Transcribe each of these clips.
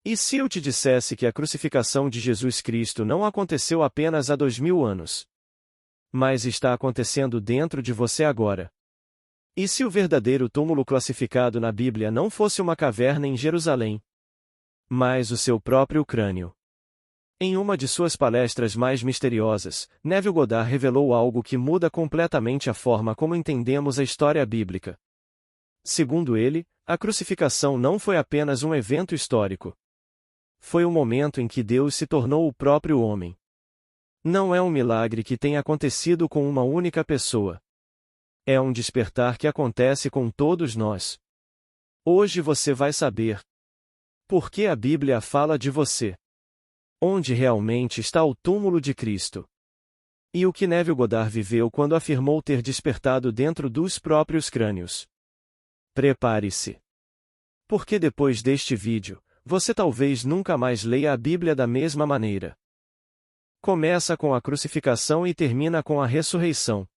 E se eu te dissesse que a crucificação de Jesus Cristo não aconteceu apenas há 2000 anos, mas está acontecendo dentro de você agora? E se o verdadeiro túmulo classificado na Bíblia não fosse uma caverna em Jerusalém, mas o seu próprio crânio? Em uma de suas palestras mais misteriosas, Neville Goddard revelou algo que muda completamente a forma como entendemos a história bíblica. Segundo ele, a crucificação não foi apenas um evento histórico. Foi o momento em que Deus se tornou o próprio homem. Não é um milagre que tenha acontecido com uma única pessoa. É um despertar que acontece com todos nós. Hoje você vai saber por que a Bíblia fala de você. Onde realmente está o túmulo de Cristo? E o que Neville Goddard viveu quando afirmou ter despertado dentro dos próprios crânios? Prepare-se. Porque depois deste vídeo, você talvez nunca mais leia a Bíblia da mesma maneira. Começa com a crucificação e termina com a ressurreição.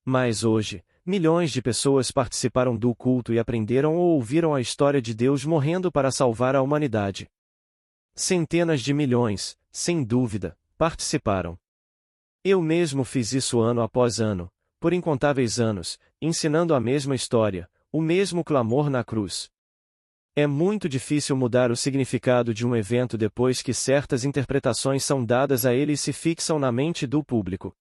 Mas hoje, milhões de pessoas participaram do culto e aprenderam ou ouviram a história de Deus morrendo para salvar a humanidade. Centenas de milhões, sem dúvida, participaram. Eu mesmo fiz isso ano após ano, por incontáveis anos, ensinando a mesma história, o mesmo clamor na cruz. É muito difícil mudar o significado de um evento depois que certas interpretações são dadas a ele e se fixam na mente do público.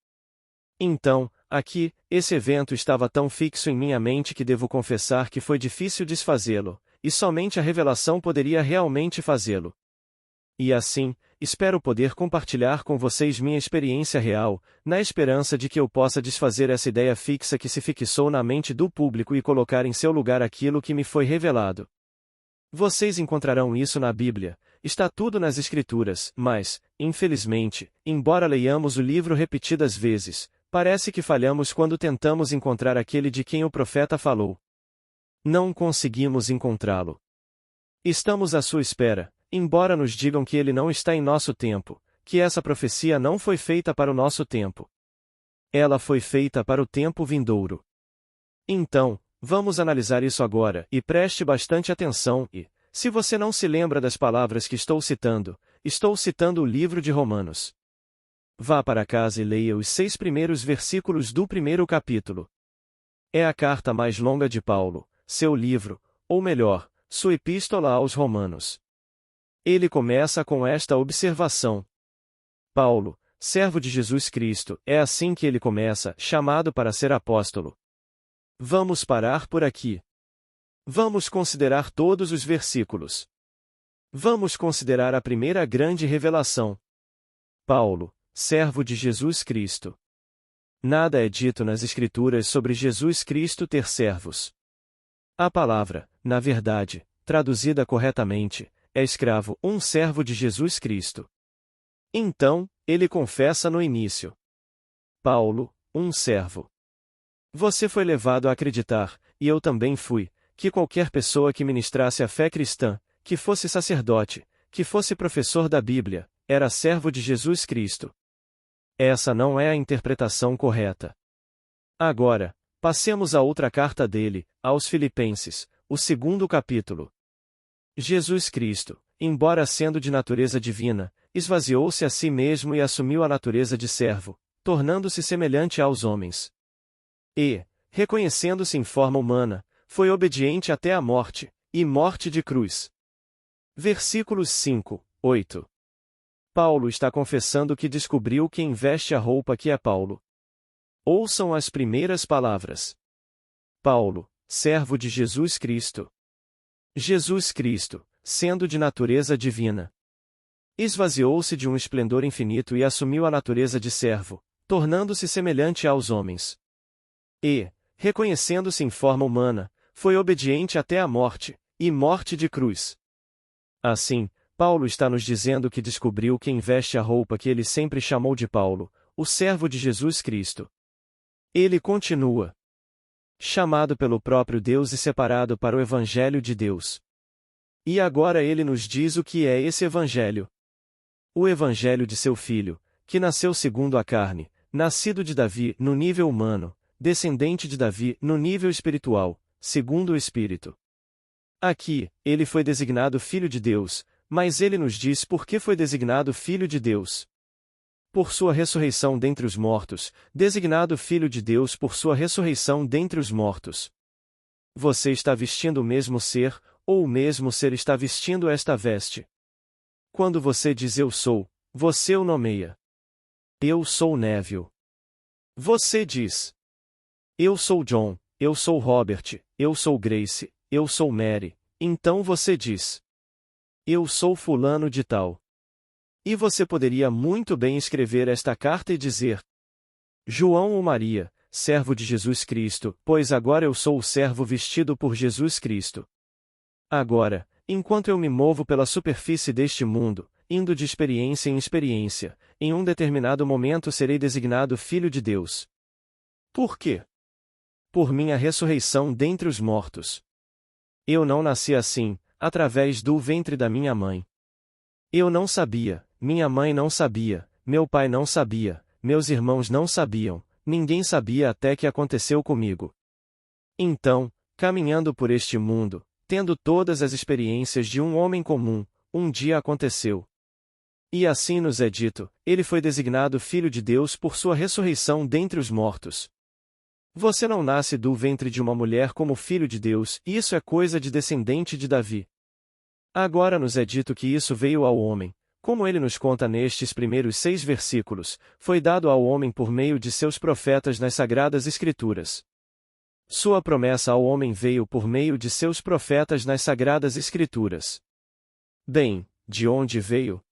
Então, aqui, esse evento estava tão fixo em minha mente que devo confessar que foi difícil desfazê-lo, e somente a revelação poderia realmente fazê-lo. E assim, espero poder compartilhar com vocês minha experiência real, na esperança de que eu possa desfazer essa ideia fixa que se fixou na mente do público e colocar em seu lugar aquilo que me foi revelado. Vocês encontrarão isso na Bíblia, está tudo nas Escrituras, mas, infelizmente, embora leiamos o livro repetidas vezes, parece que falhamos quando tentamos encontrar aquele de quem o profeta falou. Não conseguimos encontrá-lo. Estamos à sua espera, embora nos digam que ele não está em nosso tempo, que essa profecia não foi feita para o nosso tempo. Ela foi feita para o tempo vindouro. Então, vamos analisar isso agora, e preste bastante atenção, e, se você não se lembra das palavras que estou citando o livro de Romanos. Vá para casa e leia os 6 primeiros versículos do primeiro capítulo. É a carta mais longa de Paulo, seu livro, ou melhor, sua epístola aos Romanos. Ele começa com esta observação. Paulo, servo de Jesus Cristo, é assim que ele começa, chamado para ser apóstolo. Vamos parar por aqui. Vamos considerar todos os versículos. Vamos considerar a primeira grande revelação. Paulo, servo de Jesus Cristo. Nada é dito nas Escrituras sobre Jesus Cristo ter servos. A palavra, na verdade, traduzida corretamente, é escravo, um servo de Jesus Cristo. Então, ele confessa no início. Paulo, um servo. Você foi levado a acreditar, e eu também fui, que qualquer pessoa que ministrasse a fé cristã, que fosse sacerdote, que fosse professor da Bíblia, era servo de Jesus Cristo. Essa não é a interpretação correta. Agora, passemos à outra carta dele, aos Filipenses, o 2º capítulo. Jesus Cristo, embora sendo de natureza divina, esvaziou-se a si mesmo e assumiu a natureza de servo, tornando-se semelhante aos homens. E, reconhecendo-se em forma humana, foi obediente até a morte, e morte de cruz. Versículos 5, 8. Paulo está confessando que descobriu quem veste a roupa que é Paulo. Ouçam as primeiras palavras. Paulo, servo de Jesus Cristo. Jesus Cristo, sendo de natureza divina, esvaziou-se de um esplendor infinito e assumiu a natureza de servo, tornando-se semelhante aos homens. E, reconhecendo-se em forma humana, foi obediente até a morte, e morte de cruz. Assim, Paulo está nos dizendo que descobriu quem veste a roupa que ele sempre chamou de Paulo, o servo de Jesus Cristo. Ele continua. Chamado pelo próprio Deus e separado para o Evangelho de Deus. E agora ele nos diz o que é esse Evangelho. O Evangelho de seu Filho, que nasceu segundo a carne, nascido de Davi no nível humano, descendente de Davi no nível espiritual, segundo o Espírito. Aqui, ele foi designado Filho de Deus, Mas ele nos diz por que foi designado Filho de Deus. Por sua ressurreição dentre os mortos, designado Filho de Deus por sua ressurreição dentre os mortos. Você está vestindo o mesmo ser, ou o mesmo ser está vestindo esta veste. Quando você diz eu sou, você o nomeia. Eu sou Neville. Você diz. Eu sou John, eu sou Robert, eu sou Grace, eu sou Mary, então você diz. Eu sou fulano de tal. E você poderia muito bem escrever esta carta e dizer: João ou Maria, servo de Jesus Cristo, pois agora eu sou o servo vestido por Jesus Cristo. Agora, enquanto eu me movo pela superfície deste mundo, indo de experiência em experiência, em um determinado momento serei designado Filho de Deus. Por quê? Por minha ressurreição dentre os mortos. Eu não nasci assim, através do ventre da minha mãe. Eu não sabia, minha mãe não sabia, meu pai não sabia, meus irmãos não sabiam, ninguém sabia até que aconteceu comigo. Então, caminhando por este mundo, tendo todas as experiências de um homem comum, um dia aconteceu. E assim nos é dito, ele foi designado Filho de Deus por sua ressurreição dentre os mortos. Você não nasce do ventre de uma mulher como filho de Deus, isso é coisa de descendente de Davi. Agora nos é dito que isso veio ao homem, como ele nos conta nestes primeiros 6 versículos, foi dado ao homem por meio de seus profetas nas Sagradas Escrituras. Sua promessa ao homem veio por meio de seus profetas nas Sagradas Escrituras. Bem, de onde veio?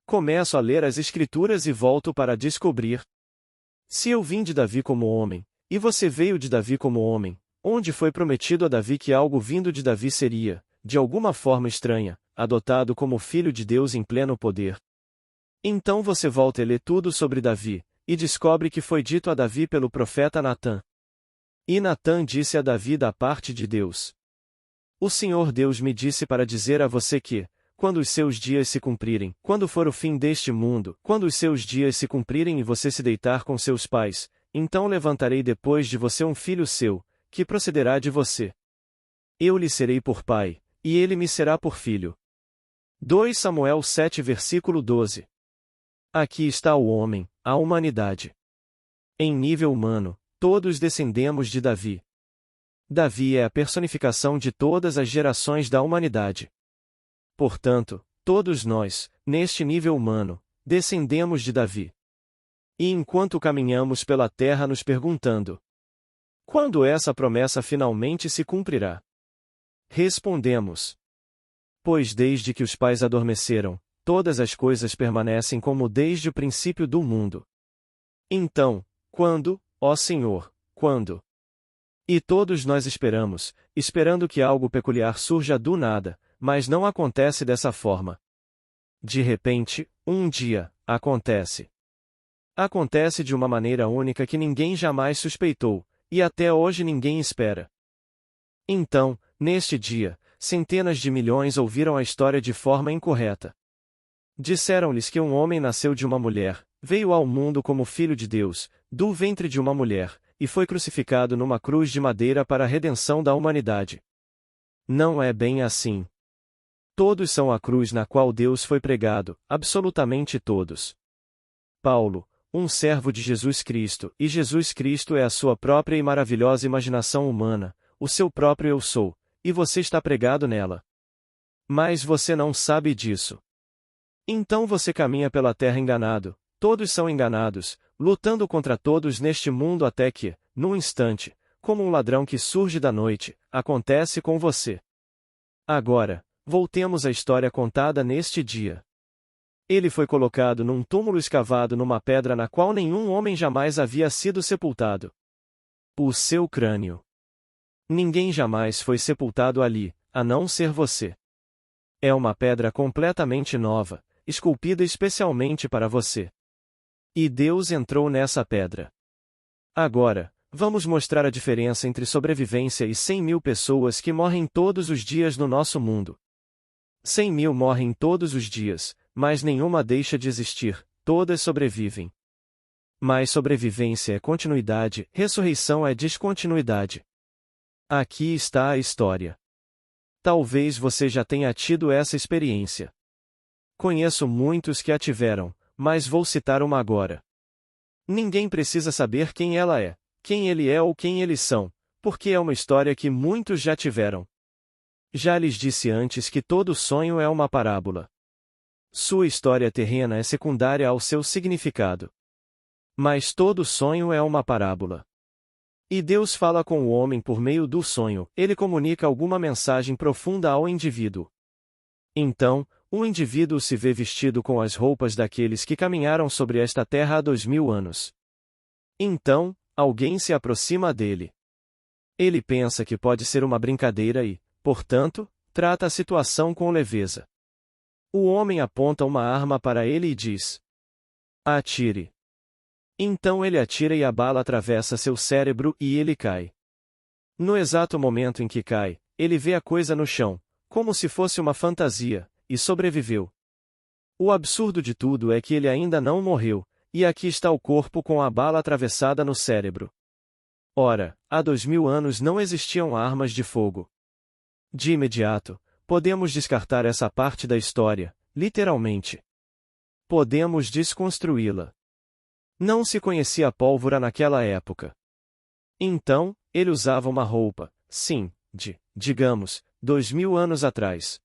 Começo a ler as Escrituras e volto para descobrir. Se eu vim de Davi como homem, e você veio de Davi como homem, onde foi prometido a Davi que algo vindo de Davi seria, de alguma forma estranha, adotado como filho de Deus em pleno poder. Então você volta e lê tudo sobre Davi, e descobre que foi dito a Davi pelo profeta Natã. E Natã disse a Davi da parte de Deus: O Senhor Deus me disse para dizer a você que, quando os seus dias se cumprirem, quando for o fim deste mundo, quando os seus dias se cumprirem e você se deitar com seus pais, então levantarei depois de você um filho seu, que procederá de você. Eu lhe serei por pai, e ele me será por filho. 2 Samuel 7 versículo 12. Aqui está o homem, a humanidade. Em nível humano, todos descendemos de Davi. Davi é a personificação de todas as gerações da humanidade. Portanto, todos nós, neste nível humano, descendemos de Davi. E enquanto caminhamos pela terra nos perguntando: quando essa promessa finalmente se cumprirá? Respondemos: pois desde que os pais adormeceram, todas as coisas permanecem como desde o princípio do mundo. Então, quando, ó Senhor, quando? E todos nós esperamos, esperando que algo peculiar surja do nada, mas não acontece dessa forma. De repente, um dia, acontece. Acontece de uma maneira única que ninguém jamais suspeitou, e até hoje ninguém espera. Então, neste dia, centenas de milhões ouviram a história de forma incorreta. Disseram-lhes que um homem nasceu de uma mulher, veio ao mundo como filho de Deus, do ventre de uma mulher, e foi crucificado numa cruz de madeira para a redenção da humanidade. Não é bem assim. Todos são a cruz na qual Deus foi pregado, absolutamente todos. Paulo, um servo de Jesus Cristo, e Jesus Cristo é a sua própria e maravilhosa imaginação humana, o seu próprio eu sou, e você está pregado nela. Mas você não sabe disso. Então você caminha pela terra enganado, todos são enganados, lutando contra todos neste mundo até que, num instante, como um ladrão que surge da noite, acontece com você. Agora, voltemos à história contada neste dia. Ele foi colocado num túmulo escavado numa pedra na qual nenhum homem jamais havia sido sepultado. O seu crânio. Ninguém jamais foi sepultado ali, a não ser você. É uma pedra completamente nova, esculpida especialmente para você. E Deus entrou nessa pedra. Agora, vamos mostrar a diferença entre sobrevivência e 100.000 pessoas que morrem todos os dias no nosso mundo. 100.000 morrem todos os dias, mas nenhuma deixa de existir, todas sobrevivem. Mas sobrevivência é continuidade, ressurreição é descontinuidade. Aqui está a história. Talvez você já tenha tido essa experiência. Conheço muitos que a tiveram, mas vou citar uma agora. Ninguém precisa saber quem ela é, quem ele é ou quem eles são, porque é uma história que muitos já tiveram. Já lhes disse antes que todo sonho é uma parábola. Sua história terrena é secundária ao seu significado. Mas todo sonho é uma parábola. E Deus fala com o homem por meio do sonho, ele comunica alguma mensagem profunda ao indivíduo. Então, o indivíduo se vê vestido com as roupas daqueles que caminharam sobre esta terra há 2000 anos. Então, alguém se aproxima dele. Ele pensa que pode ser uma brincadeira e, portanto, trata a situação com leveza. O homem aponta uma arma para ele e diz: atire. Então ele atira e a bala atravessa seu cérebro e ele cai. No exato momento em que cai, ele vê a coisa no chão, como se fosse uma fantasia, e sobreviveu. O absurdo de tudo é que ele ainda não morreu, e aqui está o corpo com a bala atravessada no cérebro. Ora, há 2000 anos não existiam armas de fogo. De imediato, podemos descartar essa parte da história, literalmente. Podemos desconstruí-la. Não se conhecia pólvora naquela época. Então, ele usava uma roupa, sim, digamos, 2000 anos atrás.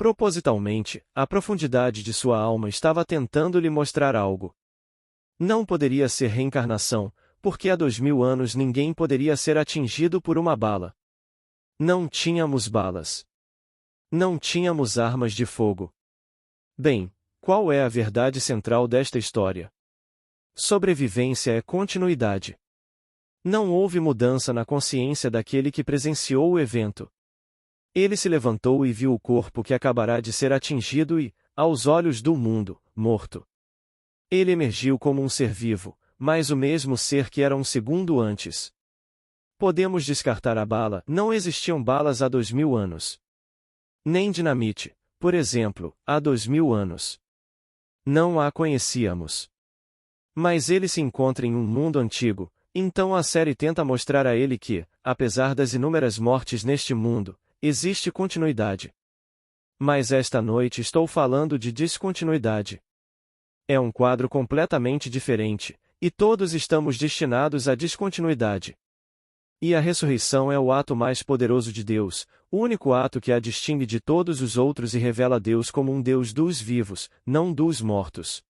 Propositalmente, a profundidade de sua alma estava tentando lhe mostrar algo. Não poderia ser reencarnação, porque há 2000 anos ninguém poderia ser atingido por uma bala. Não tínhamos balas. Não tínhamos armas de fogo. Bem, qual é a verdade central desta história? Sobrevivência é continuidade. Não houve mudança na consciência daquele que presenciou o evento. Ele se levantou e viu o corpo que acabará de ser atingido e, aos olhos do mundo, morto. Ele emergiu como um ser vivo, mas o mesmo ser que era um segundo antes. Podemos descartar a bala, não existiam balas há 2000 anos. Nem dinamite, por exemplo, há 2000 anos. Não a conhecíamos. Mas ele se encontra em um mundo antigo, então a série tenta mostrar a ele que, apesar das inúmeras mortes neste mundo, existe continuidade. Mas esta noite estou falando de descontinuidade. É um quadro completamente diferente, e todos estamos destinados à descontinuidade. E a ressurreição é o ato mais poderoso de Deus, o único ato que a distingue de todos os outros e revela Deus como um Deus dos vivos, não dos mortos.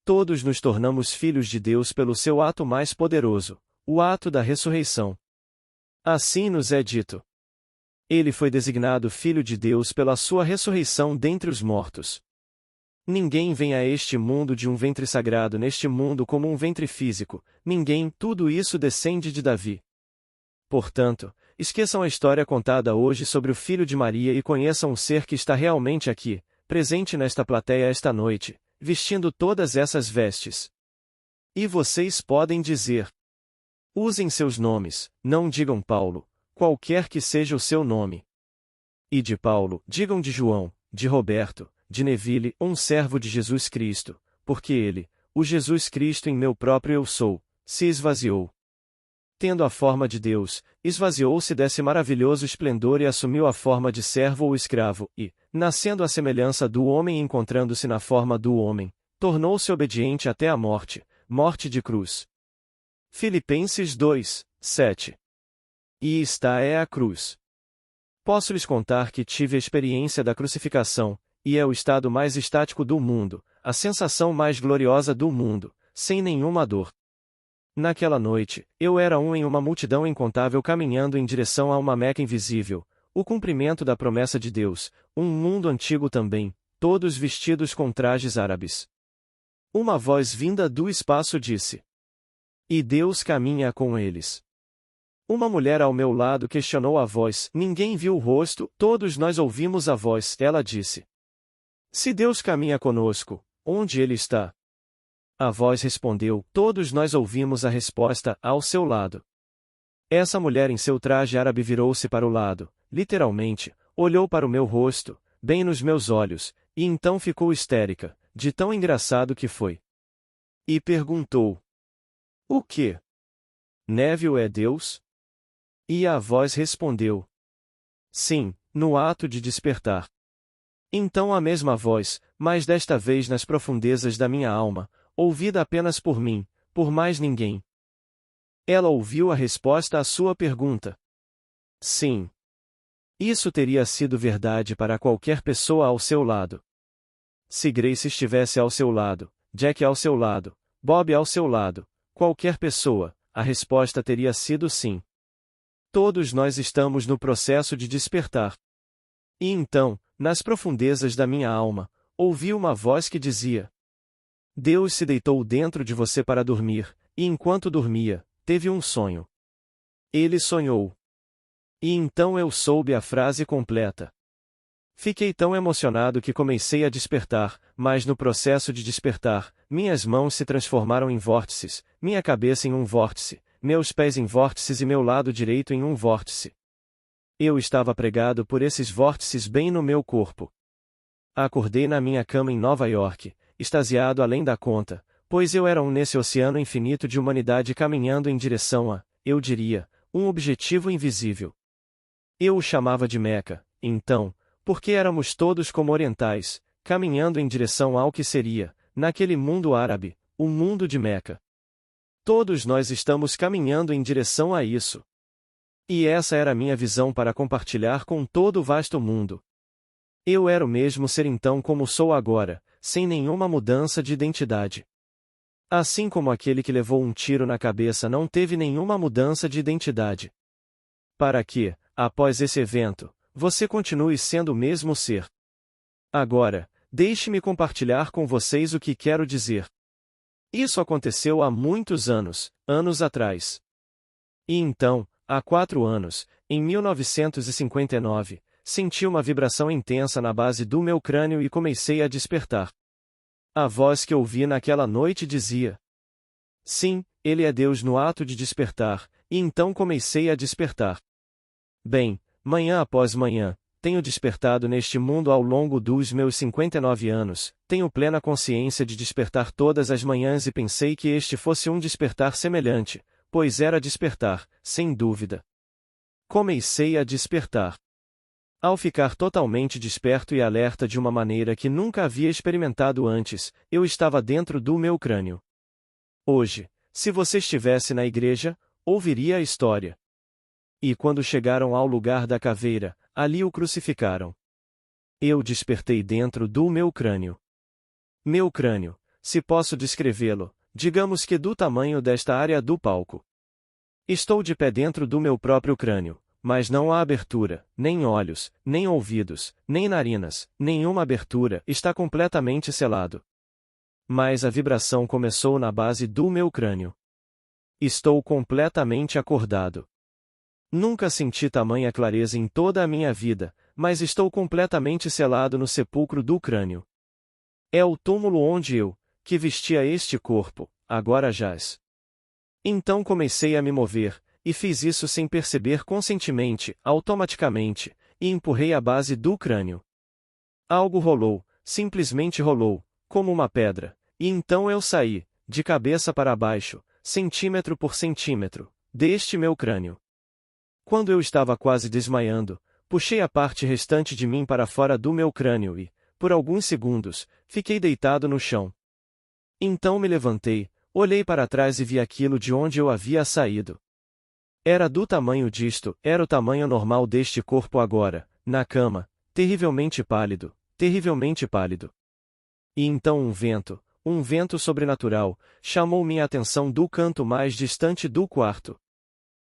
Todos nos tornamos filhos de Deus pelo seu ato mais poderoso, o ato da ressurreição. Assim nos é dito. Ele foi designado Filho de Deus pela sua ressurreição dentre os mortos. Ninguém vem a este mundo de um ventre sagrado neste mundo como um ventre físico, ninguém, tudo isso descende de Davi. Portanto, esqueçam a história contada hoje sobre o Filho de Maria e conheçam o ser que está realmente aqui, presente nesta plateia esta noite, vestindo todas essas vestes. E vocês podem dizer: usem seus nomes, não digam Paulo, qualquer que seja o seu nome. E de Paulo, digam de João, de Roberto, de Neville, um servo de Jesus Cristo, porque ele, o Jesus Cristo em meu próprio eu sou, se esvaziou. Tendo a forma de Deus, esvaziou-se desse maravilhoso esplendor e assumiu a forma de servo ou escravo, e, nascendo à semelhança do homem e encontrando-se na forma do homem, tornou-se obediente até a morte, morte de cruz. Filipenses 2, 7. E esta é a cruz. Posso lhes contar que tive a experiência da crucificação, e é o estado mais estático do mundo, a sensação mais gloriosa do mundo, sem nenhuma dor. Naquela noite, eu era em uma multidão incontável caminhando em direção a uma Meca invisível, o cumprimento da promessa de Deus, um mundo antigo também, todos vestidos com trajes árabes. Uma voz vinda do espaço disse: e Deus caminha com eles. Uma mulher ao meu lado questionou a voz, ninguém viu o rosto, todos nós ouvimos a voz, ela disse: se Deus caminha conosco, onde ele está? A voz respondeu, todos nós ouvimos a resposta, ao seu lado. Essa mulher em seu traje árabe virou-se para o lado, literalmente, olhou para o meu rosto, bem nos meus olhos, e então ficou histérica, de tão engraçado que foi. E perguntou: o quê? Neville é Deus? E a voz respondeu: sim, no ato de despertar. Então a mesma voz, mas desta vez nas profundezas da minha alma, ouvida apenas por mim, por mais ninguém. Ela ouviu a resposta à sua pergunta. Sim. Isso teria sido verdade para qualquer pessoa ao seu lado. Se Grace estivesse ao seu lado, Jack ao seu lado, Bob ao seu lado, qualquer pessoa, a resposta teria sido sim. Todos nós estamos no processo de despertar. E então, nas profundezas da minha alma, ouvi uma voz que dizia: Deus se deitou dentro de você para dormir, e enquanto dormia, teve um sonho. Ele sonhou. E então eu soube a frase completa. Fiquei tão emocionado que comecei a despertar, mas no processo de despertar, minhas mãos se transformaram em vórtices, minha cabeça em um vórtice, meus pés em vórtices e meu lado direito em um vórtice. Eu estava pregado por esses vórtices bem no meu corpo. Acordei na minha cama em Nova York, extasiado além da conta, pois eu era nesse oceano infinito de humanidade caminhando em direção a, eu diria, um objetivo invisível. Eu o chamava de Meca, então, porque éramos todos como orientais, caminhando em direção ao que seria, naquele mundo árabe, o mundo de Meca. Todos nós estamos caminhando em direção a isso. E essa era a minha visão para compartilhar com todo o vasto mundo. Eu era o mesmo ser então como sou agora, sem nenhuma mudança de identidade. Assim como aquele que levou um tiro na cabeça não teve nenhuma mudança de identidade. Para que, após esse evento, você continue sendo o mesmo ser. Agora, deixe-me compartilhar com vocês o que quero dizer. Isso aconteceu há muitos anos atrás. E então, há 4 anos, em 1959, senti uma vibração intensa na base do meu crânio e comecei a despertar. A voz que ouvi naquela noite dizia: Sim, ele é Deus no ato de despertar, e então comecei a despertar. Bem, manhã após manhã, tenho despertado neste mundo ao longo dos meus 59 anos, tenho plena consciência de despertar todas as manhãs e pensei que este fosse um despertar semelhante, pois era despertar, sem dúvida. Comecei a despertar. Ao ficar totalmente desperto e alerta de uma maneira que nunca havia experimentado antes, eu estava dentro do meu crânio. Hoje, se você estivesse na igreja, ouviria a história. E quando chegaram ao lugar da caveira, ali o crucificaram. Eu despertei dentro do meu crânio. Meu crânio, se posso descrevê-lo, digamos que do tamanho desta área do palco. Estou de pé dentro do meu próprio crânio, mas não há abertura, nem olhos, nem ouvidos, nem narinas, nenhuma abertura, está completamente selado. Mas a vibração começou na base do meu crânio. Estou completamente acordado. Nunca senti tamanha clareza em toda a minha vida, mas estou completamente selado no sepulcro do crânio. É o túmulo onde eu, que vestia este corpo, agora jaz. Então comecei a me mover, e fiz isso sem perceber conscientemente, automaticamente, e empurrei a base do crânio. Algo rolou, simplesmente rolou, como uma pedra, e então eu saí, de cabeça para baixo, centímetro por centímetro, deste meu crânio. Quando eu estava quase desmaiando, puxei a parte restante de mim para fora do meu crânio e, por alguns segundos, fiquei deitado no chão. Então me levantei, olhei para trás e vi aquilo de onde eu havia saído. Era do tamanho disto, era o tamanho normal deste corpo agora, na cama, terrivelmente pálido, terrivelmente pálido. E então um vento sobrenatural, chamou minha atenção do canto mais distante do quarto.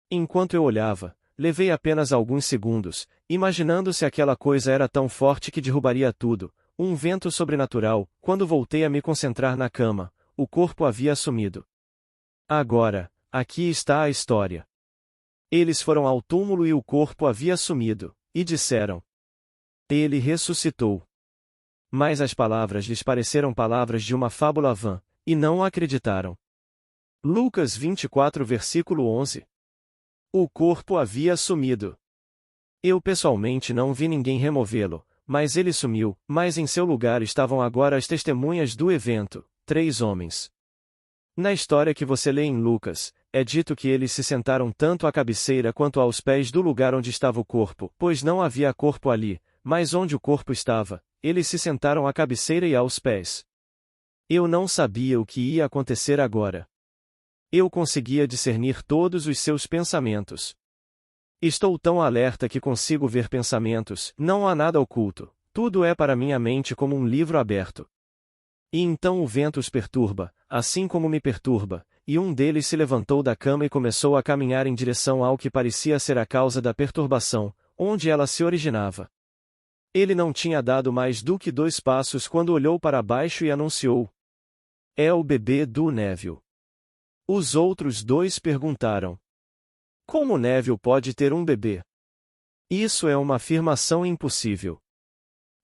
Enquanto eu olhava, levei apenas alguns segundos, imaginando se aquela coisa era tão forte que derrubaria tudo, um vento sobrenatural. Quando voltei a me concentrar na cama, o corpo havia sumido. Agora, aqui está a história. Eles foram ao túmulo e o corpo havia sumido, e disseram: Ele ressuscitou. Mas as palavras lhes pareceram palavras de uma fábula vã, e não acreditaram. Lucas 24 versículo 11. O corpo havia sumido. Eu pessoalmente não vi ninguém removê-lo, mas ele sumiu, mas em seu lugar estavam agora as testemunhas do evento, 3 homens. Na história que você lê em Lucas, é dito que eles se sentaram tanto à cabeceira quanto aos pés do lugar onde estava o corpo, pois não havia corpo ali, mas onde o corpo estava, eles se sentaram à cabeceira e aos pés. Eu não sabia o que ia acontecer agora. Eu conseguia discernir todos os seus pensamentos. Estou tão alerta que consigo ver pensamentos, não há nada oculto, tudo é para minha mente como um livro aberto. E então o vento os perturba, assim como me perturba, e um deles se levantou da cama e começou a caminhar em direção ao que parecia ser a causa da perturbação, onde ela se originava. Ele não tinha dado mais do que 2 passos quando olhou para baixo e anunciou: "É o bebê do Neville." Os outros 2 perguntaram: "Como Neville pode ter um bebê?" Isso é uma afirmação impossível.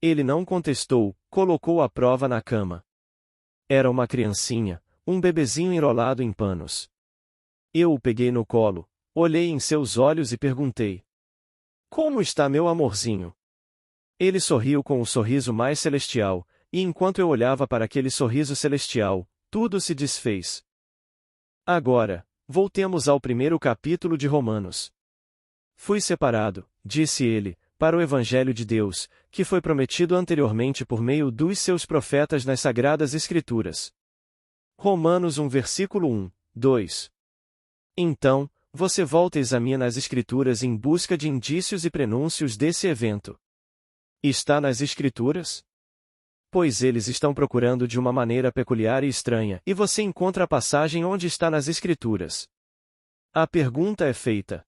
Ele não contestou, colocou a prova na cama. Era uma criancinha, um bebezinho enrolado em panos. Eu o peguei no colo, olhei em seus olhos e perguntei: "Como está meu amorzinho?" Ele sorriu com o sorriso mais celestial, e enquanto eu olhava para aquele sorriso celestial, tudo se desfez. Agora, voltemos ao primeiro capítulo de Romanos. Fui separado, disse ele, para o Evangelho de Deus, que foi prometido anteriormente por meio dos seus profetas nas Sagradas Escrituras. Romanos 1 versículo 1, 2. Então, você volta e examina as Escrituras em busca de indícios e prenúncios desse evento. Está nas Escrituras? Pois eles estão procurando de uma maneira peculiar e estranha, e você encontra a passagem onde está nas Escrituras. A pergunta é feita.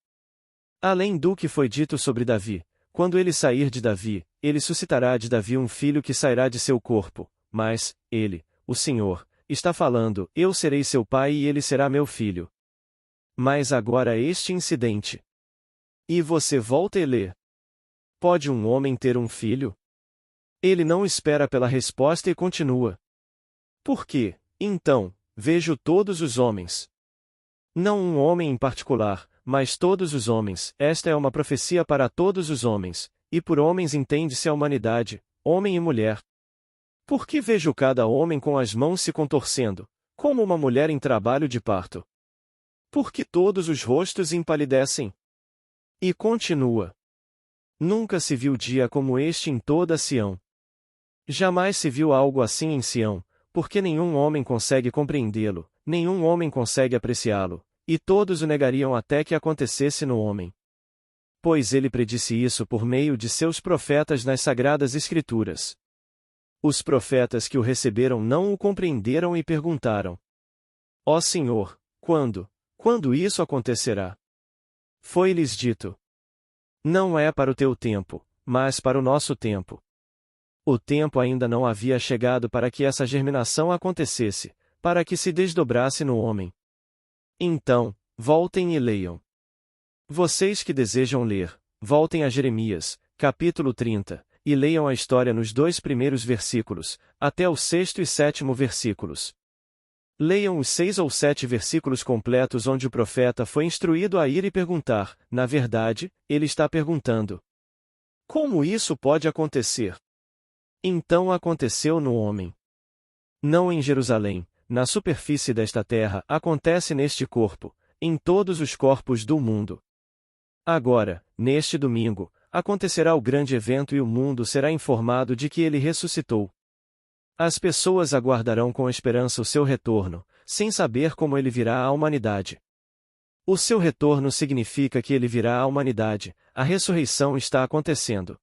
Além do que foi dito sobre Davi, quando ele sair de Davi, ele suscitará de Davi um filho que sairá de seu corpo, mas, ele, o Senhor, está falando: eu serei seu pai e ele será meu filho. Mas agora este incidente. E você volta e lê. Pode um homem ter um filho? Ele não espera pela resposta e continua. Por quê, então, vejo todos os homens? Não um homem em particular, mas todos os homens. Esta é uma profecia para todos os homens, e por homens entende-se a humanidade, homem e mulher. Por que vejo cada homem com as mãos se contorcendo, como uma mulher em trabalho de parto? Porque todos os rostos empalidecem. E continua. Nunca se viu dia como este em toda Sião. Jamais se viu algo assim em Sião, porque nenhum homem consegue compreendê-lo, nenhum homem consegue apreciá-lo, e todos o negariam até que acontecesse no homem. Pois ele predisse isso por meio de seus profetas nas Sagradas Escrituras. Os profetas que o receberam não o compreenderam e perguntaram: Ó Senhor, quando isso acontecerá? Foi-lhes dito: não é para o teu tempo, mas para o nosso tempo. O tempo ainda não havia chegado para que essa germinação acontecesse, para que se desdobrasse no homem. Então, voltem e leiam. Vocês que desejam ler, voltem a Jeremias, capítulo 30, e leiam a história nos 2 primeiros versículos, até o 6º e 7º versículos. Leiam os 6 ou 7 versículos completos onde o profeta foi instruído a ir e perguntar. Na verdade, ele está perguntando: como isso pode acontecer? Então aconteceu no homem. Não em Jerusalém, na superfície desta terra, acontece neste corpo, em todos os corpos do mundo. Agora, neste domingo, acontecerá o grande evento e o mundo será informado de que ele ressuscitou. As pessoas aguardarão com esperança o seu retorno, sem saber como ele virá à humanidade. O seu retorno significa que ele virá à humanidade, a ressurreição está acontecendo.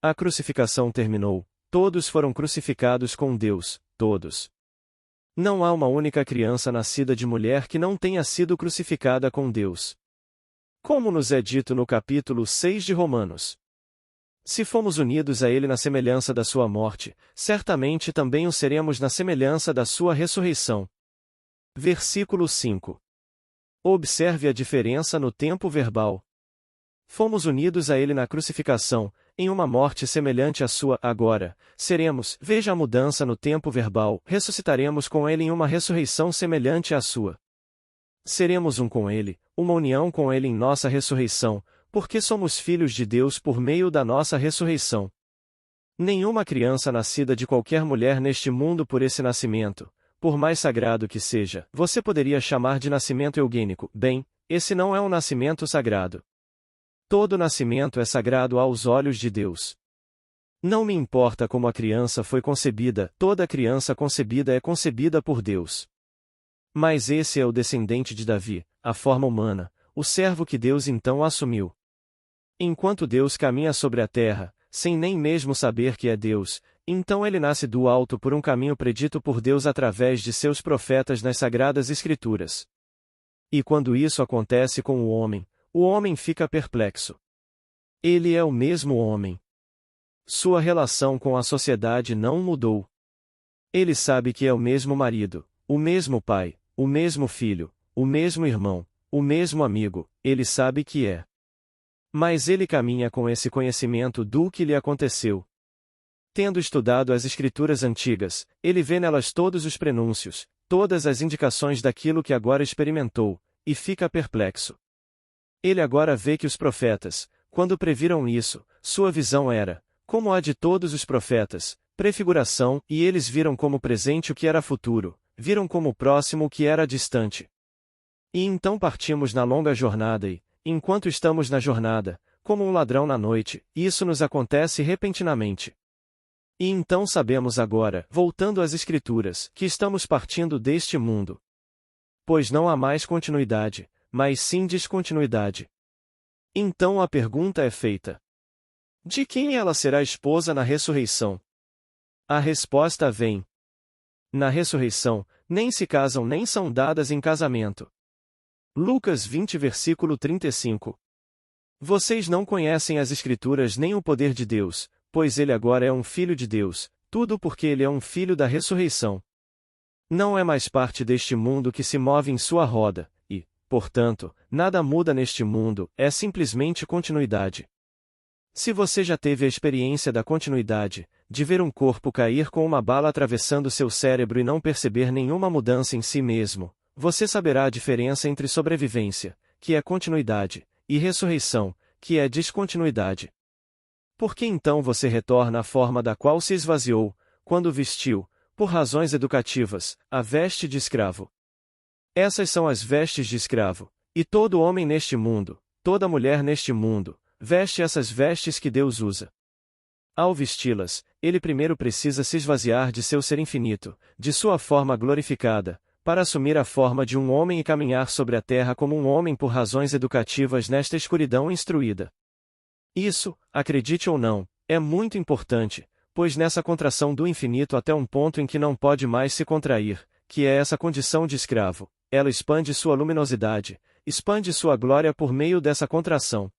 A crucificação terminou, todos foram crucificados com Deus, todos. Não há uma única criança nascida de mulher que não tenha sido crucificada com Deus. Como nos é dito no capítulo 6 de Romanos. Se fomos unidos a ele na semelhança da sua morte, certamente também o seremos na semelhança da sua ressurreição. Versículo 5. Observe a diferença no tempo verbal. Fomos unidos a ele na crucificação, em uma morte semelhante à sua. Agora, seremos, veja a mudança no tempo verbal, ressuscitaremos com ele em uma ressurreição semelhante à sua. Seremos um com ele, uma união com ele em nossa ressurreição, porque somos filhos de Deus por meio da nossa ressurreição. Nenhuma criança nascida de qualquer mulher neste mundo por esse nascimento, por mais sagrado que seja, você poderia chamar de nascimento eugênico. Bem, esse não é um nascimento sagrado. Todo nascimento é sagrado aos olhos de Deus. Não me importa como a criança foi concebida, toda criança concebida é concebida por Deus. Mas esse é o descendente de Davi, a forma humana, o servo que Deus então assumiu. Enquanto Deus caminha sobre a terra, sem nem mesmo saber que é Deus, então ele nasce do alto por um caminho predito por Deus através de seus profetas nas Sagradas Escrituras. E quando isso acontece com o homem fica perplexo. Ele é o mesmo homem. Sua relação com a sociedade não mudou. Ele sabe que é o mesmo marido, o mesmo pai, o mesmo filho, o mesmo irmão, o mesmo amigo, ele sabe que é. Mas ele caminha com esse conhecimento do que lhe aconteceu. Tendo estudado as Escrituras antigas, ele vê nelas todos os prenúncios, todas as indicações daquilo que agora experimentou, e fica perplexo. Ele agora vê que os profetas, quando previram isso, sua visão era, como a de todos os profetas, prefiguração, e eles viram como presente o que era futuro, viram como próximo o que era distante. E então partimos na longa jornada e, enquanto estamos na jornada, como um ladrão na noite, isso nos acontece repentinamente. E então sabemos agora, voltando às Escrituras, que estamos partindo deste mundo. Pois não há mais continuidade, mas sim descontinuidade. Então a pergunta é feita: de quem ela será esposa na ressurreição? A resposta vem: na ressurreição, nem se casam nem são dadas em casamento. Lucas 20 versículo 35. Vocês não conhecem as Escrituras nem o poder de Deus, pois ele agora é um filho de Deus, tudo porque ele é um filho da ressurreição. Não é mais parte deste mundo que se move em sua roda, e, portanto, nada muda neste mundo, é simplesmente continuidade. Se você já teve a experiência da continuidade, de ver um corpo cair com uma bala atravessando seu cérebro e não perceber nenhuma mudança em si mesmo, você saberá a diferença entre sobrevivência, que é continuidade, e ressurreição, que é descontinuidade. Por que então você retorna à forma da qual se esvaziou, quando vestiu, por razões educativas, a veste de escravo? Essas são as vestes de escravo, e todo homem neste mundo, toda mulher neste mundo, veste essas vestes que Deus usa. Ao vesti-las, ele primeiro precisa se esvaziar de seu ser infinito, de sua forma glorificada, para assumir a forma de um homem e caminhar sobre a terra como um homem por razões educativas nesta escuridão instruída. Isso, acredite ou não, é muito importante, pois nessa contração do infinito até um ponto em que não pode mais se contrair, que é essa condição de escravo, ela expande sua luminosidade, expande sua glória por meio dessa contração.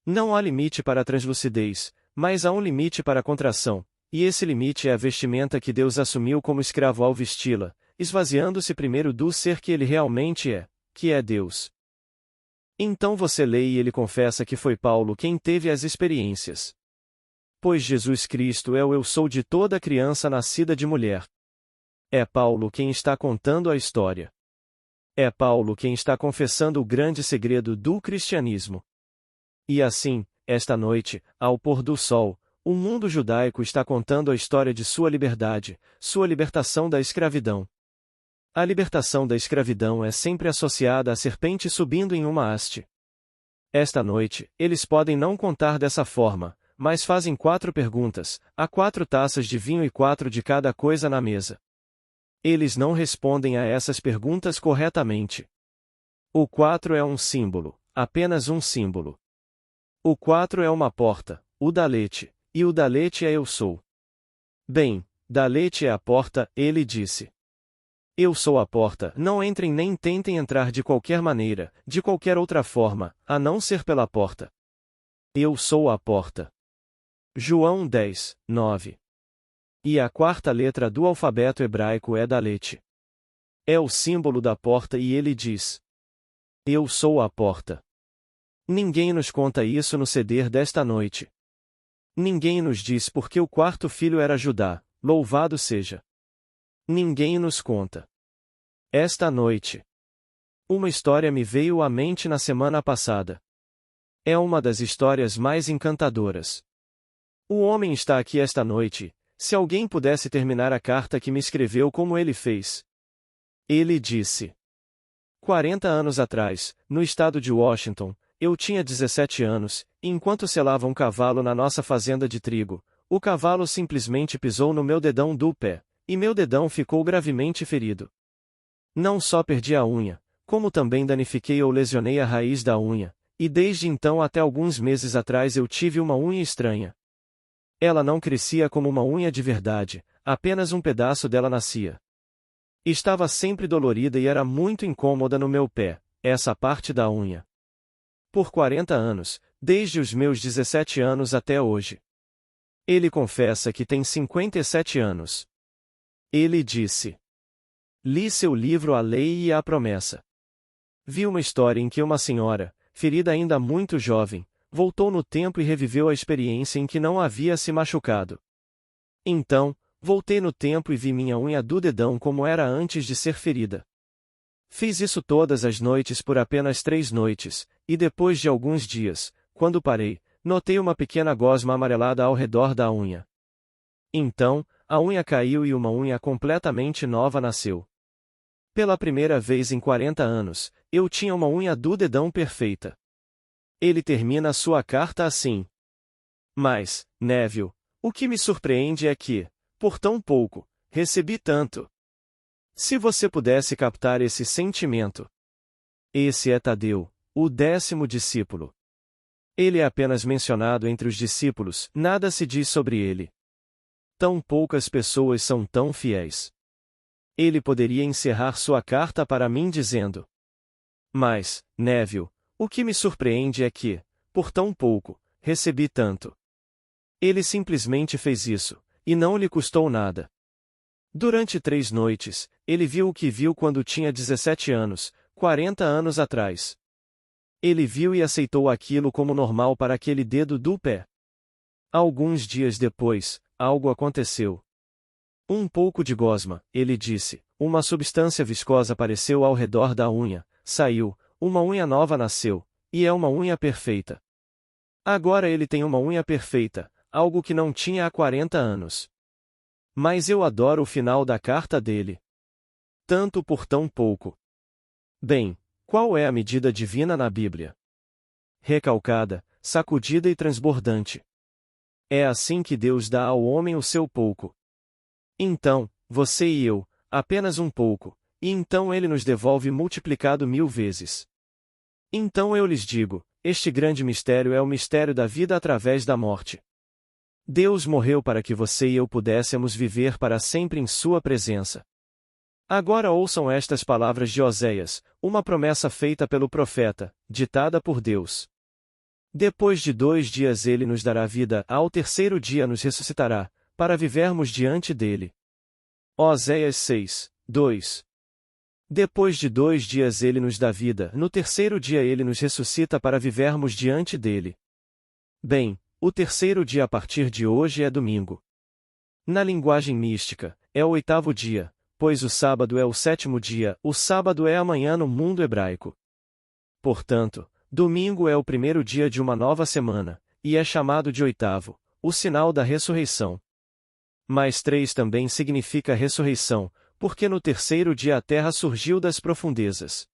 Não há limite para a translucidez, mas há um limite para a contração, e esse limite é a vestimenta que Deus assumiu como escravo ao vesti-la, esvaziando-se primeiro do ser que ele realmente é, que é Deus. Então você lê e ele confessa que foi Paulo quem teve as experiências. Pois Jesus Cristo é o eu sou de toda criança nascida de mulher. É Paulo quem está contando a história. É Paulo quem está confessando o grande segredo do cristianismo. E assim, esta noite, ao pôr do sol, o mundo judaico está contando a história de sua liberdade, sua libertação da escravidão. A libertação da escravidão é sempre associada à serpente subindo em uma haste. Esta noite, eles podem não contar dessa forma, mas fazem 4 perguntas, há 4 taças de vinho e 4 de cada coisa na mesa. Eles não respondem a essas perguntas corretamente. O 4 é um símbolo, apenas um símbolo. O 4 é uma porta, o Dalete, e o Dalete é eu sou. Bem, Dalete é a porta, ele disse. Eu sou a porta, não entrem nem tentem entrar de qualquer maneira, de qualquer outra forma, a não ser pela porta. Eu sou a porta. João 10, 9. E a 4ª letra do alfabeto hebraico é Dalete. É o símbolo da porta e ele diz: eu sou a porta. Ninguém nos conta isso no ceder desta noite. Ninguém nos diz porque o 4º filho era Judá, louvado seja. Ninguém nos conta. Esta noite, uma história me veio à mente na semana passada. É uma das histórias mais encantadoras. O homem está aqui esta noite, se alguém pudesse terminar a carta que me escreveu como ele fez. Ele disse: 40 anos atrás, no estado de Washington, eu tinha 17 anos, e enquanto selava um cavalo na nossa fazenda de trigo, o cavalo simplesmente pisou no meu dedão do pé, e meu dedão ficou gravemente ferido. Não só perdi a unha, como também danifiquei ou lesionei a raiz da unha, e desde então até alguns meses atrás eu tive uma unha estranha. Ela não crescia como uma unha de verdade, apenas um pedaço dela nascia. Estava sempre dolorida e era muito incômoda no meu pé, essa parte da unha. Por 40 anos, desde os meus 17 anos até hoje. Ele confessa que tem 57 anos. Ele disse: li seu livro A Lei e a Promessa. Vi uma história em que uma senhora, ferida ainda muito jovem, voltou no tempo e reviveu a experiência em que não havia se machucado. Então, voltei no tempo e vi minha unha do dedão como era antes de ser ferida. Fiz isso todas as noites por apenas 3 noites, e depois de alguns dias, quando parei, notei uma pequena gosma amarelada ao redor da unha. Então, a unha caiu e uma unha completamente nova nasceu. Pela primeira vez em 40 anos, eu tinha uma unha do dedão perfeita. Ele termina sua carta assim. Mas, Neville, o que me surpreende é que, por tão pouco, recebi tanto. Se você pudesse captar esse sentimento. Esse é Tadeu, o 10º discípulo. Ele é apenas mencionado entre os discípulos, nada se diz sobre ele. Tão poucas pessoas são tão fiéis. Ele poderia encerrar sua carta para mim dizendo: mas, Neville, o que me surpreende é que, por tão pouco, recebi tanto. Ele simplesmente fez isso, e não lhe custou nada. Durante 3 noites, ele viu o que viu quando tinha 17 anos, 40 anos atrás. Ele viu e aceitou aquilo como normal para aquele dedo do pé. Alguns dias depois, algo aconteceu. Um pouco de gosma, ele disse, uma substância viscosa apareceu ao redor da unha, saiu, uma unha nova nasceu, e é uma unha perfeita. Agora ele tem uma unha perfeita, algo que não tinha há 40 anos. Mas eu adoro o final da carta dele. Tanto por tão pouco. Bem, qual é a medida divina na Bíblia? Recalcada, sacudida e transbordante. É assim que Deus dá ao homem o seu pouco. Então, você e eu, apenas um pouco, e então ele nos devolve multiplicado 1000 vezes. Então eu lhes digo, este grande mistério é o mistério da vida através da morte. Deus morreu para que você e eu pudéssemos viver para sempre em sua presença. Agora ouçam estas palavras de Oséias, uma promessa feita pelo profeta, ditada por Deus. Depois de 2 dias ele nos dará vida, ao terceiro dia nos ressuscitará, para vivermos diante dele. Oséias 6, 2. Depois de 2 dias ele nos dá vida, no terceiro dia ele nos ressuscita para vivermos diante dele. Bem, o terceiro dia a partir de hoje é domingo. Na linguagem mística, é o 8º dia, pois o sábado é o 7º dia, o sábado é amanhã no mundo hebraico. Portanto, domingo é o primeiro dia de uma nova semana, e é chamado de 8º, o sinal da ressurreição. Mas 3 também significa ressurreição, porque no terceiro dia a terra surgiu das profundezas.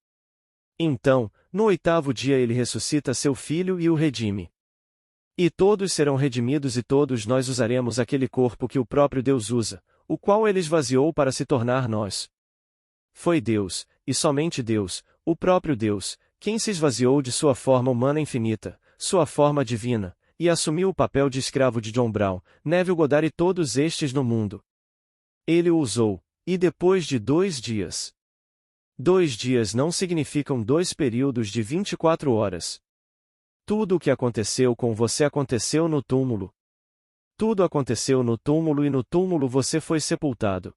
Então, no 8º dia ele ressuscita seu filho e o redime. E todos serão redimidos e todos nós usaremos aquele corpo que o próprio Deus usa, o qual ele esvaziou para se tornar nós. Foi Deus, e somente Deus, o próprio Deus, quem se esvaziou de sua forma humana infinita, sua forma divina, e assumiu o papel de escravo de John Brown, Neville Goddard e todos estes no mundo. Ele o usou, e depois de 2 dias. 2 dias não significam 2 períodos de 24 horas. Tudo o que aconteceu com você aconteceu no túmulo. Tudo aconteceu no túmulo e no túmulo você foi sepultado.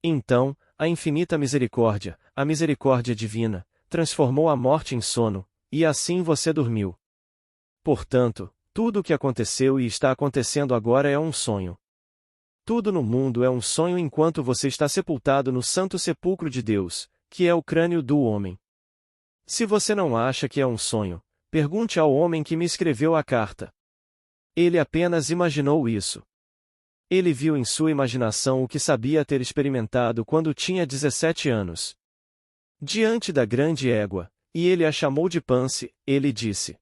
Então, a infinita misericórdia, a misericórdia divina, transformou a morte em sono, e assim você dormiu. Portanto, tudo o que aconteceu e está acontecendo agora é um sonho. Tudo no mundo é um sonho enquanto você está sepultado no santo sepulcro de Deus, que é o crânio do homem. Se você não acha que é um sonho, pergunte ao homem que me escreveu a carta. Ele apenas imaginou isso. Ele viu em sua imaginação o que sabia ter experimentado quando tinha 17 anos. Diante da grande égua, e ele a chamou de Pance, ele disse: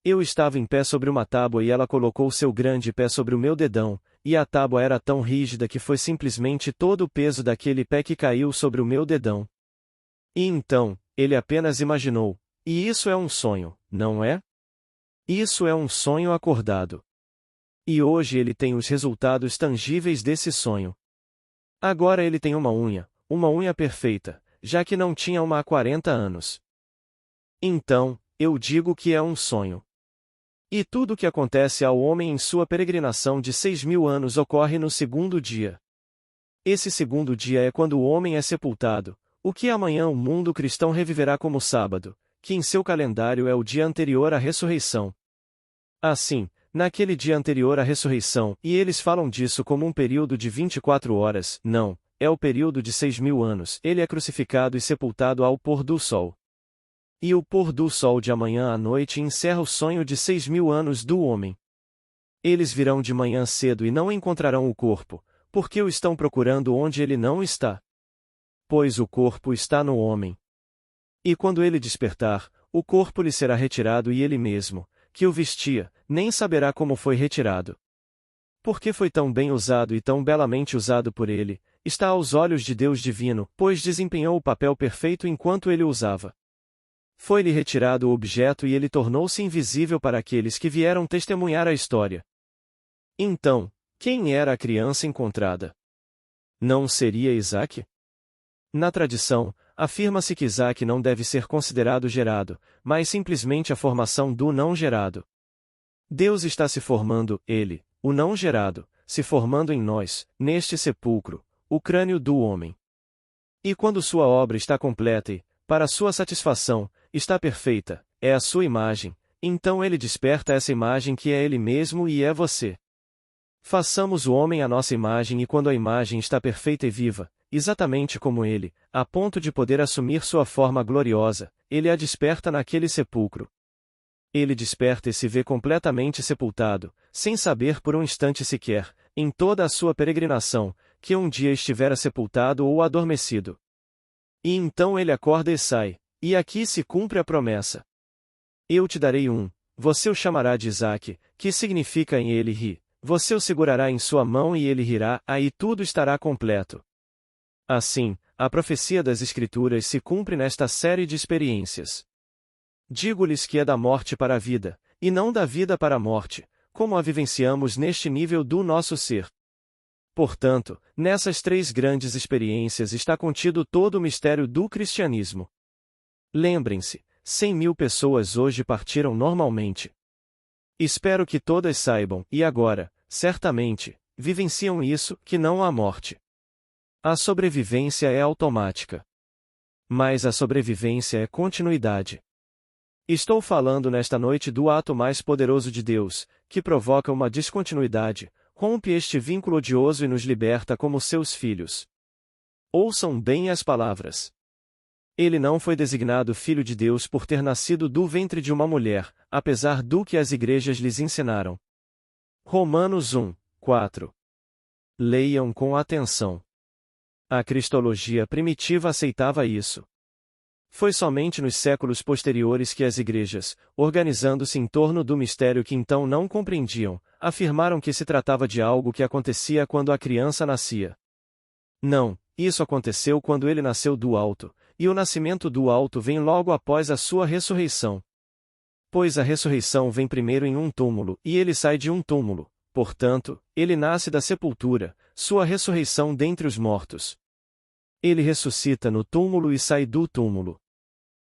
Eu estava em pé sobre uma tábua e ela colocou seu grande pé sobre o meu dedão, e a tábua era tão rígida que foi simplesmente todo o peso daquele pé que caiu sobre o meu dedão. E então, ele apenas imaginou, e isso é um sonho, não é? Isso é um sonho acordado. E hoje ele tem os resultados tangíveis desse sonho. Agora ele tem uma unha perfeita, já que não tinha uma há 40 anos. Então, eu digo que é um sonho. E tudo o que acontece ao homem em sua peregrinação de 6.000 anos ocorre no segundo dia. Esse segundo dia é quando o homem é sepultado, o que amanhã o mundo cristão reviverá como sábado, que em seu calendário é o dia anterior à ressurreição. Assim, naquele dia anterior à ressurreição, e eles falam disso como um período de 24 horas, não, é o período de 6.000 anos, ele é crucificado e sepultado ao pôr do sol. E o pôr do sol de amanhã à noite encerra o sonho de 6.000 anos do homem. Eles virão de manhã cedo e não encontrarão o corpo, porque o estão procurando onde ele não está. Pois o corpo está no homem. E quando ele despertar, o corpo lhe será retirado e ele mesmo, que o vestia, nem saberá como foi retirado. Porque foi tão bem usado e tão belamente usado por ele, está aos olhos de Deus divino, pois desempenhou o papel perfeito enquanto ele o usava. Foi-lhe retirado o objeto e ele tornou-se invisível para aqueles que vieram testemunhar a história. Então, quem era a criança encontrada? Não seria Isaque? Na tradição, afirma-se que Isaque não deve ser considerado gerado, mas simplesmente a formação do não gerado. Deus está se formando, ele, o não gerado, se formando em nós, neste sepulcro, o crânio do homem. E quando sua obra está completa e, para sua satisfação, está perfeita, é a sua imagem, então ele desperta essa imagem que é ele mesmo e é você. Façamos o homem à nossa imagem e quando a imagem está perfeita e viva, exatamente como ele, a ponto de poder assumir sua forma gloriosa, ele a desperta naquele sepulcro. Ele desperta e se vê completamente sepultado, sem saber por um instante sequer, em toda a sua peregrinação, que um dia estivera sepultado ou adormecido. E então ele acorda e sai, e aqui se cumpre a promessa. Eu te darei você o chamará de Isaque, que significa em ele ri, você o segurará em sua mão e ele rirá, aí tudo estará completo. Assim, a profecia das Escrituras se cumpre nesta série de experiências. Digo-lhes que é da morte para a vida, e não da vida para a morte, como a vivenciamos neste nível do nosso ser. Portanto, nessas três grandes experiências está contido todo o mistério do cristianismo. Lembrem-se, 100.000 pessoas hoje partiram normalmente. Espero que todas saibam, e agora, certamente, vivenciam isso, que não há morte. A sobrevivência é automática. Mas a sobrevivência é continuidade. Estou falando nesta noite do ato mais poderoso de Deus, que provoca uma descontinuidade, rompe este vínculo odioso e nos liberta como seus filhos. Ouçam bem as palavras. Ele não foi designado Filho de Deus por ter nascido do ventre de uma mulher, apesar do que as igrejas lhes ensinaram. Romanos 1:4. Leiam com atenção. A cristologia primitiva aceitava isso. Foi somente nos séculos posteriores que as igrejas, organizando-se em torno do mistério que então não compreendiam, afirmaram que se tratava de algo que acontecia quando a criança nascia. Não, isso aconteceu quando ele nasceu do alto, e o nascimento do alto vem logo após a sua ressurreição. Pois a ressurreição vem primeiro em um túmulo, e ele sai de um túmulo, portanto, ele nasce da sepultura, sua ressurreição dentre os mortos. Ele ressuscita no túmulo e sai do túmulo.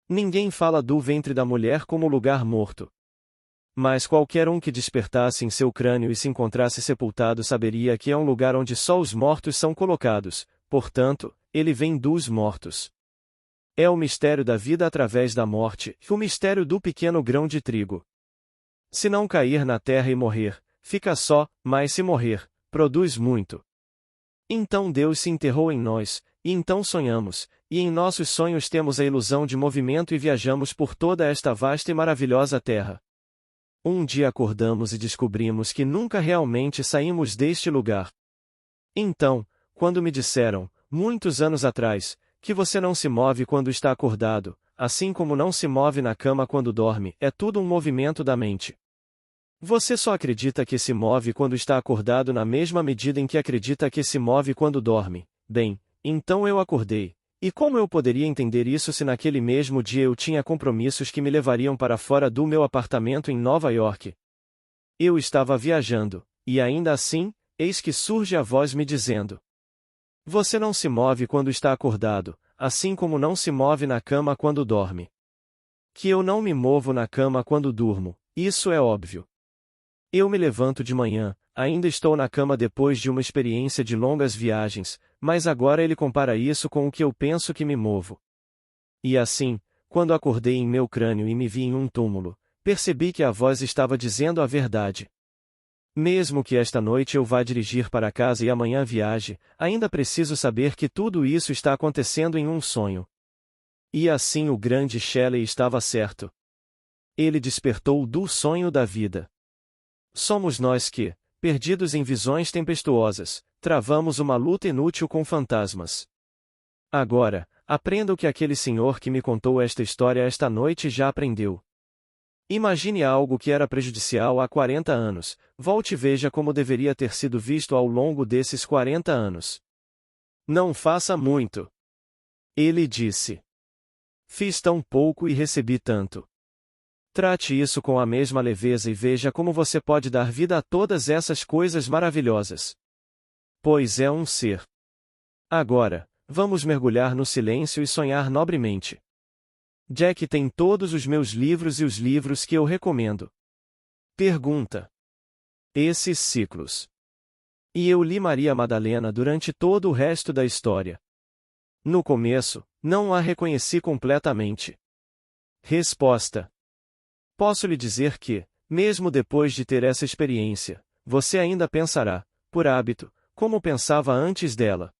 Ninguém fala do ventre da mulher como lugar morto. Mas qualquer um que despertasse em seu crânio e se encontrasse sepultado saberia que é um lugar onde só os mortos são colocados, portanto, ele vem dos mortos. É o mistério da vida através da morte, o mistério do pequeno grão de trigo. Se não cair na terra e morrer, fica só, mas se morrer, produz muito. Então Deus se enterrou em nós, e então sonhamos, e em nossos sonhos temos a ilusão de movimento e viajamos por toda esta vasta e maravilhosa terra. Um dia acordamos e descobrimos que nunca realmente saímos deste lugar. Então, quando me disseram, muitos anos atrás, que você não se move quando está acordado, assim como não se move na cama quando dorme, é tudo um movimento da mente. Você só acredita que se move quando está acordado na mesma medida em que acredita que se move quando dorme. Bem, então eu acordei. E como eu poderia entender isso se naquele mesmo dia eu tinha compromissos que me levariam para fora do meu apartamento em Nova York? Eu estava viajando, e ainda assim, eis que surge a voz me dizendo: você não se move quando está acordado, assim como não se move na cama quando dorme. Que eu não me movo na cama quando durmo, isso é óbvio. Eu me levanto de manhã, ainda estou na cama depois de uma experiência de longas viagens, mas agora ele compara isso com o que eu penso que me movo. E assim, quando acordei em meu crânio e me vi em um túmulo, percebi que a voz estava dizendo a verdade. Mesmo que esta noite eu vá dirigir para casa e amanhã viaje, ainda preciso saber que tudo isso está acontecendo em um sonho. E assim o grande Shelley estava certo. Ele despertou do sonho da vida. Somos nós que, perdidos em visões tempestuosas, travamos uma luta inútil com fantasmas. Agora, aprenda o que aquele senhor que me contou esta história esta noite já aprendeu. Imagine algo que era prejudicial há 40 anos, volte e veja como deveria ter sido visto ao longo desses 40 anos. Não faça muito. Ele disse. Fiz tão pouco e recebi tanto. Trate isso com a mesma leveza e veja como você pode dar vida a todas essas coisas maravilhosas. Pois é um ser. Agora, vamos mergulhar no silêncio e sonhar nobremente. Jack tem todos os meus livros e os livros que eu recomendo. Pergunta. Esses ciclos. E eu li Maria Madalena durante todo o resto da história. No começo, não a reconheci completamente. Resposta. Posso lhe dizer que, mesmo depois de ter essa experiência, você ainda pensará, por hábito, como pensava antes dela.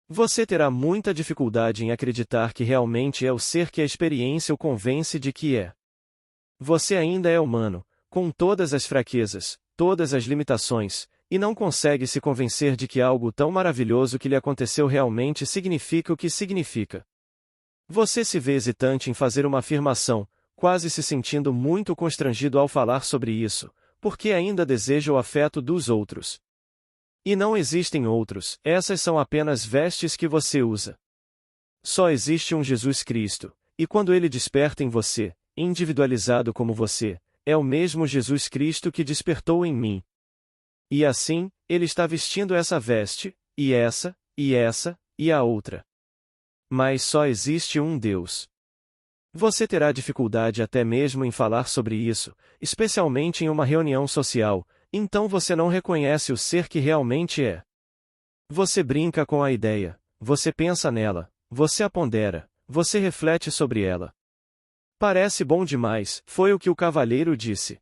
Você terá muita dificuldade em acreditar que realmente é o ser que a experiência o convence de que é. Você ainda é humano, com todas as fraquezas, todas as limitações, e não consegue se convencer de que algo tão maravilhoso que lhe aconteceu realmente significa o que significa. Você se vê hesitante em fazer uma afirmação, quase se sentindo muito constrangido ao falar sobre isso, porque ainda deseja o afeto dos outros. E não existem outros, essas são apenas vestes que você usa. Só existe um Jesus Cristo, e quando ele desperta em você, individualizado como você, é o mesmo Jesus Cristo que despertou em mim. E assim, ele está vestindo essa veste, e essa, e a outra. Mas só existe um Deus. Você terá dificuldade até mesmo em falar sobre isso, especialmente em uma reunião social, então você não reconhece o ser que realmente é. Você brinca com a ideia, você pensa nela, você a pondera, você reflete sobre ela. Parece bom demais, foi o que o cavalheiro disse.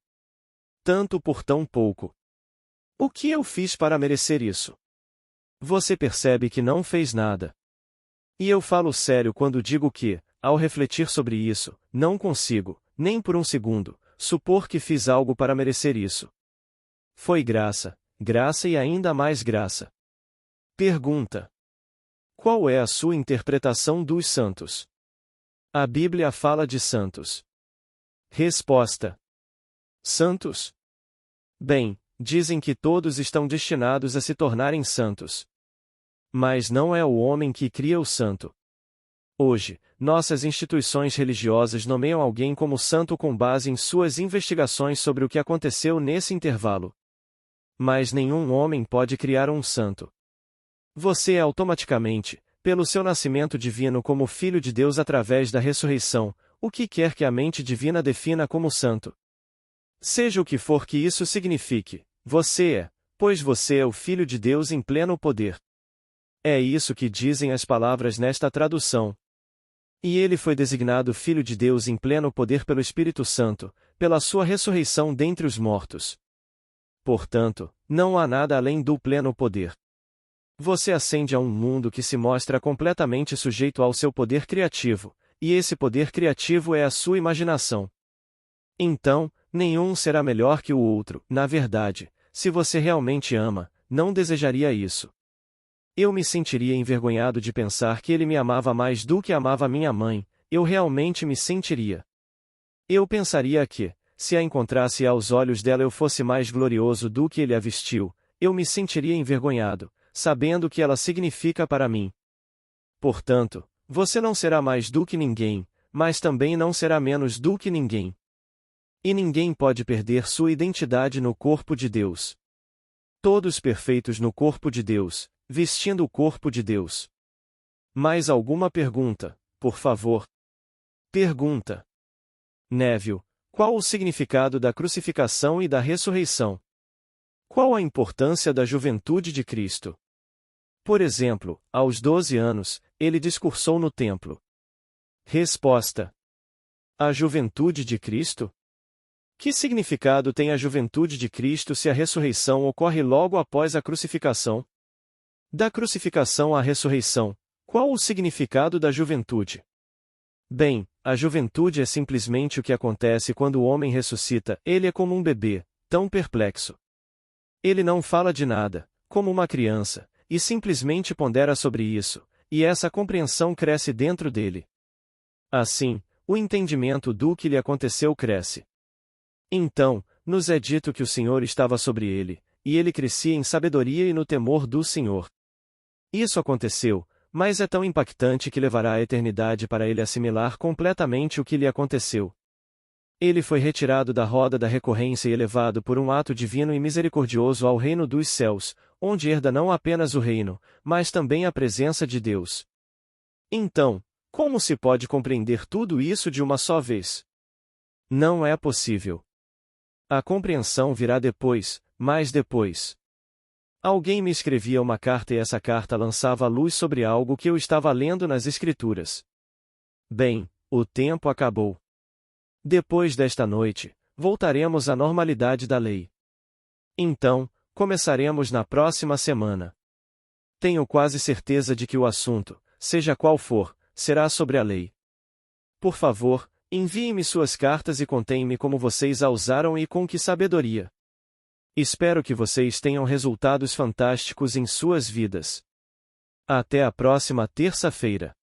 Tanto por tão pouco. O que eu fiz para merecer isso? Você percebe que não fez nada. E eu falo sério quando digo que, ao refletir sobre isso, não consigo, nem por um segundo, supor que fiz algo para merecer isso. Foi graça, graça e ainda mais graça. Pergunta. Qual é a sua interpretação dos santos? A Bíblia fala de santos. Resposta. Santos? Bem, dizem que todos estão destinados a se tornarem santos. Mas não é o homem que cria o santo. Hoje, nossas instituições religiosas nomeiam alguém como santo com base em suas investigações sobre o que aconteceu nesse intervalo. Mas nenhum homem pode criar um santo. Você é automaticamente, pelo seu nascimento divino como filho de Deus através da ressurreição, o que quer que a mente divina defina como santo. Seja o que for que isso signifique, você é, pois você é o Filho de Deus em pleno poder. É isso que dizem as palavras nesta tradução. E ele foi designado Filho de Deus em pleno poder pelo Espírito Santo, pela sua ressurreição dentre os mortos. Portanto, não há nada além do pleno poder. Você ascende a um mundo que se mostra completamente sujeito ao seu poder criativo, e esse poder criativo é a sua imaginação. Então, nenhum será melhor que o outro. Na verdade, se você realmente ama, não desejaria isso. Eu me sentiria envergonhado de pensar que ele me amava mais do que amava minha mãe, eu realmente me sentiria. Eu pensaria que, se a encontrasse aos olhos dela eu fosse mais glorioso do que ele a vestiu, eu me sentiria envergonhado, sabendo o que ela significa para mim. Portanto, você não será mais do que ninguém, mas também não será menos do que ninguém. E ninguém pode perder sua identidade no corpo de Deus. Todos perfeitos no corpo de Deus, vestindo o corpo de Deus. Mais alguma pergunta, por favor? Pergunta. Neville, qual o significado da crucificação e da ressurreição? Qual a importância da juventude de Cristo? Por exemplo, aos 12 anos, ele discursou no templo. Resposta. A juventude de Cristo? Que significado tem a juventude de Cristo se a ressurreição ocorre logo após a crucificação? Da crucificação à ressurreição, qual o significado da juventude? Bem, a juventude é simplesmente o que acontece quando o homem ressuscita, ele é como um bebê, tão perplexo. Ele não fala de nada, como uma criança, e simplesmente pondera sobre isso, e essa compreensão cresce dentro dele. Assim, o entendimento do que lhe aconteceu cresce. Então, nos é dito que o Senhor estava sobre ele, e ele crescia em sabedoria e no temor do Senhor. Isso aconteceu, mas é tão impactante que levará a eternidade para ele assimilar completamente o que lhe aconteceu. Ele foi retirado da roda da recorrência e elevado por um ato divino e misericordioso ao reino dos céus, onde herda não apenas o reino, mas também a presença de Deus. Então, como se pode compreender tudo isso de uma só vez? Não é possível. A compreensão virá depois, mais depois. Alguém me escrevia uma carta e essa carta lançava a luz sobre algo que eu estava lendo nas Escrituras. Bem, o tempo acabou. Depois desta noite, voltaremos à normalidade da lei. Então, começaremos na próxima semana. Tenho quase certeza de que o assunto, seja qual for, será sobre a lei. Por favor, enviem-me suas cartas e contem-me como vocês a usaram e com que sabedoria. Espero que vocês tenham resultados fantásticos em suas vidas. Até a próxima terça-feira.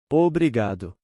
Obrigado.